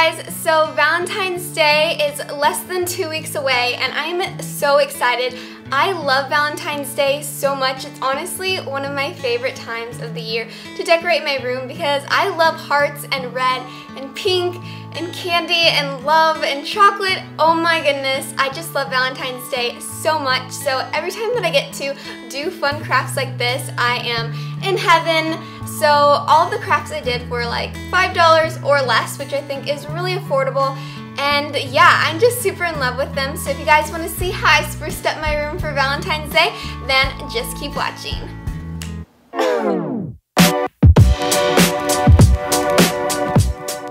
guys, so Valentine's Day is less than 2 weeks away and I'm so excited. I love Valentine's Day so much. It's honestly one of my favorite times of the year to decorate my room because I love hearts and red and pink and candy and love and chocolate. Oh my goodness, I just love Valentine's Day so much. So every time that I get to do fun crafts like this, I am in heaven. So all of the crafts I did were like $5 or less, which I think is really affordable. And yeah, I'm just super in love with them. So if you guys want to see how I spruced up my room for Valentine's Day, then just keep watching.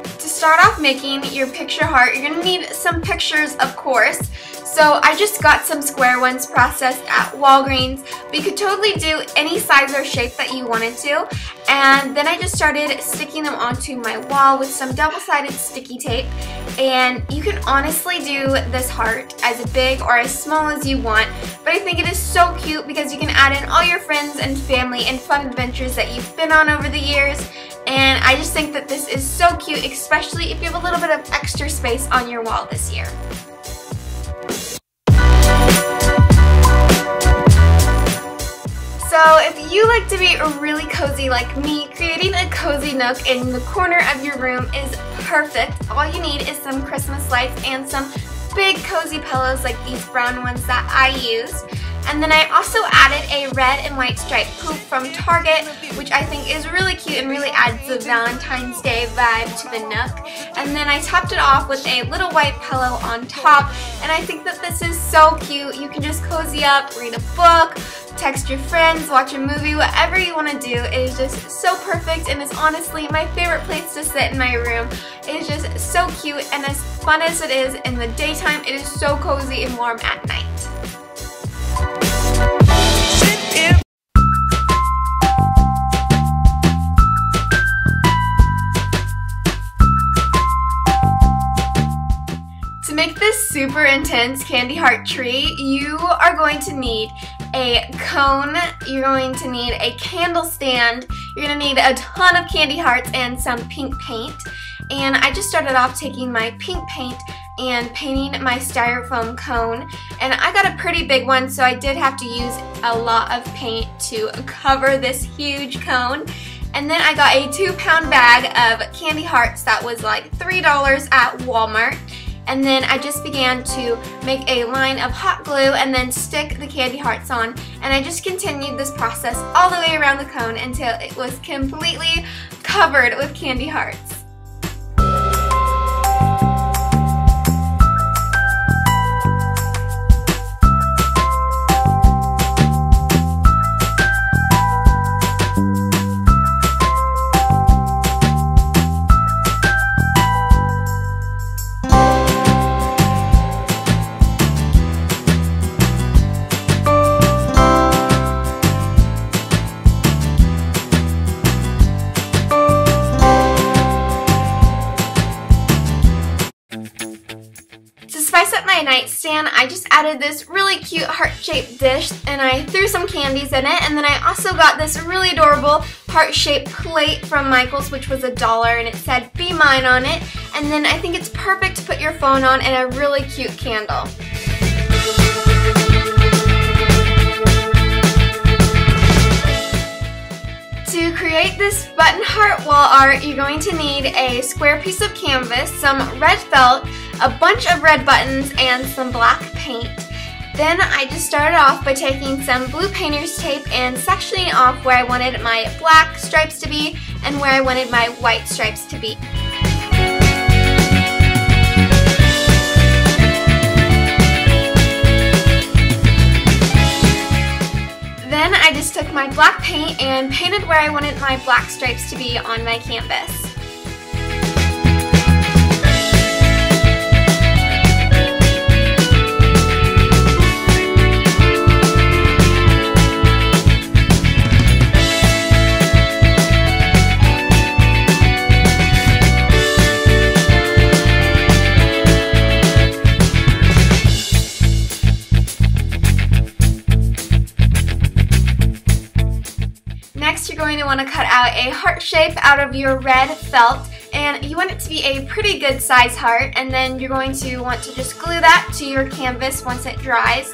To start off making your picture heart, you're going to need some pictures, of course. So I just got some square ones processed at Walgreens, but you could totally do any size or shape that you wanted to. And then I just started sticking them onto my wall with some double-sided sticky tape. And you can honestly do this heart as big or as small as you want, but I think it is so cute because you can add in all your friends and family and fun adventures that you've been on over the years. And I just think that this is so cute, especially if you have a little bit of extra space on your wall this year. So if you like to be really cozy like me, creating a cozy nook in the corner of your room is perfect. All you need is some Christmas lights and some big cozy pillows like these brown ones that I used. And then I also added a red and white striped poop from Target, which I think is really cute and really adds the Valentine's Day vibe to the nook. And then I topped it off with a little white pillow on top, and I think that this is so cute. You can just cozy up, read a book, text your friends, watch a movie, whatever you want to do. It is just so perfect, and it's honestly my favorite place to sit in my room. It is just so cute, and as fun as it is in the daytime, it is so cozy and warm at night. To make this super intense candy heart tree, you are going to need a cone, you're going to need a candle stand, you're going to need a ton of candy hearts and some pink paint. And I just started off taking my pink paint and painting my styrofoam cone, and I got a pretty big one, so I did have to use a lot of paint to cover this huge cone. And then I got a 2-pound bag of candy hearts that was like $3 at Walmart. And then I just began to make a line of hot glue and then stick the candy hearts on. And I just continued this process all the way around the cone until it was completely covered with candy hearts. To spice up my nightstand, I just added this really cute heart-shaped dish and I threw some candies in it, and then I also got this really adorable heart-shaped plate from Michael's, which was $1, and it said "Be Mine" on it. And then I think it's perfect to put your phone on and a really cute candle. To create this button heart wall art, you're going to need a square piece of canvas, some red felt, a bunch of red buttons, and some black paint. Then I just started off by taking some blue painter's tape and sectioning off where I wanted my black stripes to be and where I wanted my white stripes to be. Then I just took my black paint and painted where I wanted my black stripes to be on my canvas. Next, you're going to want to cut out a heart shape out of your red felt, and you want it to be a pretty good size heart, and then you're going to want to just glue that to your canvas once it dries.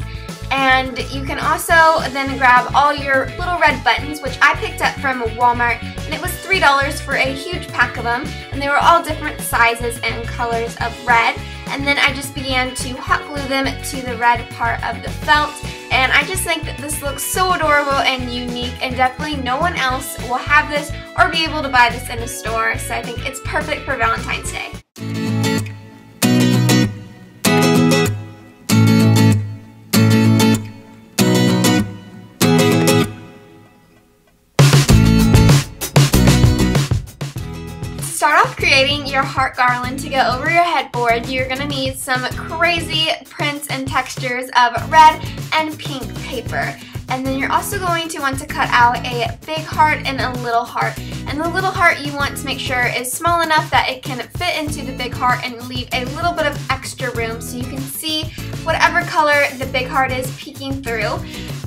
And you can also then grab all your little red buttons, which I picked up from Walmart, and it was $3 for a huge pack of them, and they were all different sizes and colors of red. And then I just began to hot glue them to the red part of the felt, and I just think that this looks so adorable and unique, and definitely no one else will have this or be able to buy this in a store, so I think it's perfect for Valentine's Day. Start off creating your heart garland to go over your headboard. You're going to need some crazy prints and textures of red and pink paper. And then you're also going to want to cut out a big heart and a little heart. And the little heart you want to make sure is small enough that it can fit into the big heart and leave a little bit of extra room so you can see whatever color the big heart is peeking through.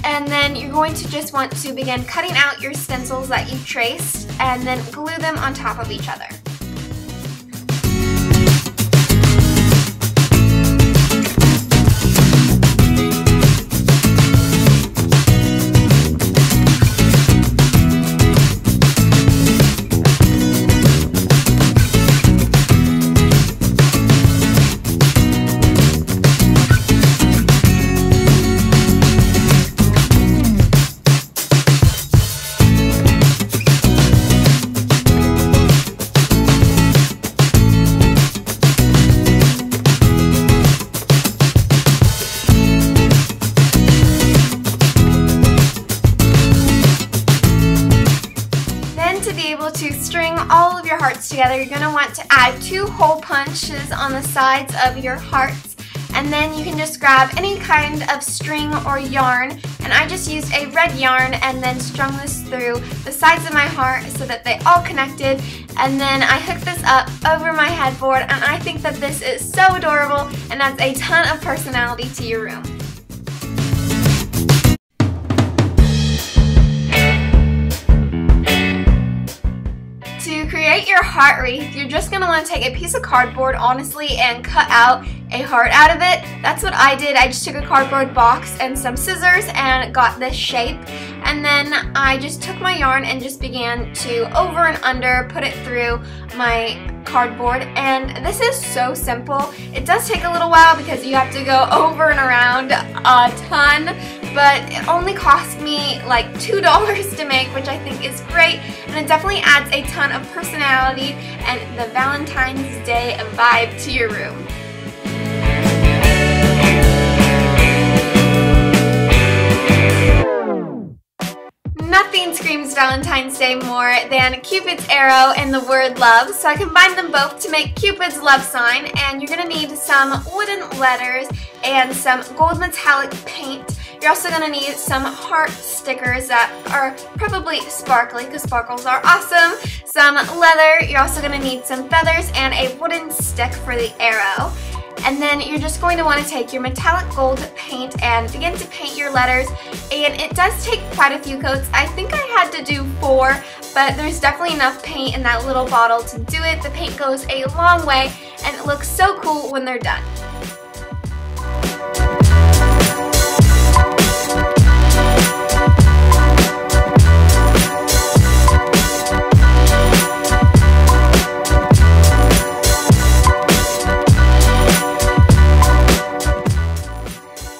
And then you're going to just want to begin cutting out your stencils that you traced and then glue them on top of each other. To string all of your hearts together, you're going to want to add 2 hole punches on the sides of your hearts, and then you can just grab any kind of string or yarn, and I just used a red yarn and then strung this through the sides of my heart so that they all connected, and then I hooked this up over my headboard, and I think that this is so adorable and adds a ton of personality to your room. To create your heart wreath, you're just going to want to take a piece of cardboard, honestly, and cut out a heart out of it. That's what I did. I just took a cardboard box and some scissors and got this shape. And then I just took my yarn and just began to over and under put it through my cardboard. And this is so simple. It does take a little while because you have to go over and around a ton, but it only cost me like $2 to make, which I think is great, and it definitely adds a ton of personality and the Valentine's Day vibe to your room. Nothing screams Valentine's Day more than Cupid's arrow and the word love, so I combined them both to make Cupid's love sign, and you're going to need some wooden letters and some gold metallic paint. You're also going to need some heart stickers that are probably sparkly because sparkles are awesome, some leather, you're also going to need some feathers, and a wooden stick for the arrow. And then you're just going to want to take your metallic gold paint and begin to paint your letters, and it does take quite a few coats. I think I had to do 4, but there's definitely enough paint in that little bottle to do it. The paint goes a long way and it looks so cool when they're done.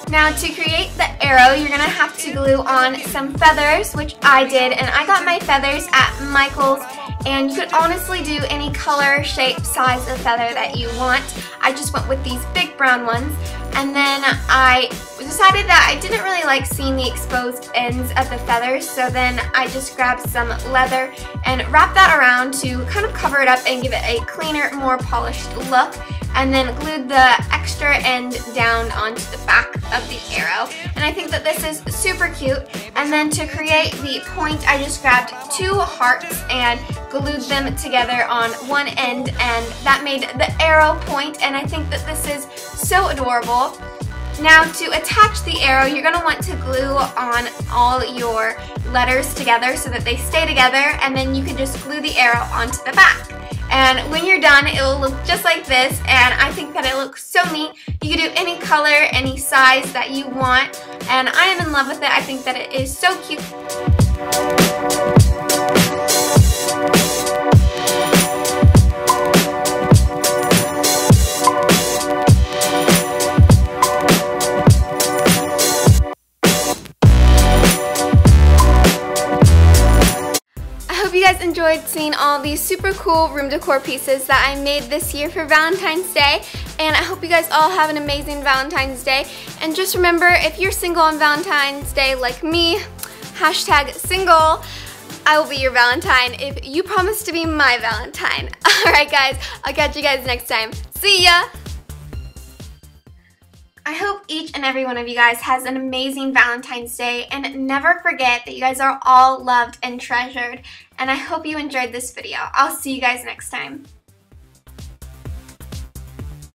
Now to create the arrow, you're going to have to glue on some feathers, which I did, and I got my feathers at Michael's, and you could honestly do any color, shape, size of feather that you want. I just went with these big brown ones, and then I decided that I didn't really like seeing the exposed ends of the feathers, so then I just grabbed some leather and wrapped that around to kind of cover it up and give it a cleaner, more polished look, and then glued the extra end down onto the back of the arrow. And I think that this is super cute. And then to create the point, I just grabbed 2 hearts and glued them together on one end, and that made the arrow point, and I think that this is so adorable. Now to attach the arrow, you're going to want to glue on all your letters together so that they stay together, and then you can just glue the arrow onto the back. And when you're done, it will look just like this, and I think that it looks so neat. You can do any color, any size that you want, and I am in love with it. I think that it is so cute. You guys enjoyed seeing all these super cool room decor pieces that I made this year for Valentine's Day, and I hope you guys all have an amazing Valentine's Day. And just remember, if you're single on Valentine's Day like me, hashtag single, I will be your Valentine if you promise to be my Valentine. Alright guys, I'll catch you guys next time. See ya! I hope each and every one of you guys has an amazing Valentine's Day, and never forget that you guys are all loved and treasured. And I hope you enjoyed this video. I'll see you guys next time.